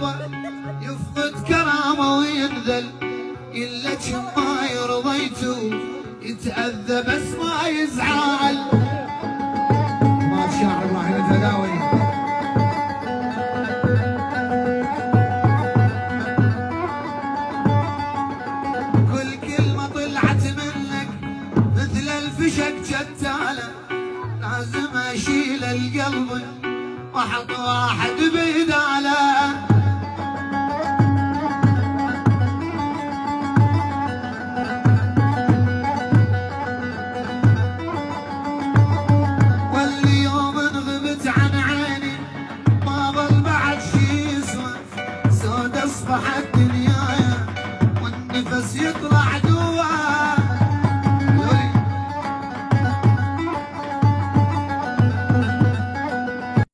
قلبه يفقد كرامه وينذل، يلك ما يرضيته يتأذى بس ما يزعل. ما الشاعر ابراهيم الفداوي. كل كلمة طلعت منك مثل الفشك جتالة، لازم اشيل القلب واحط واحد بداله.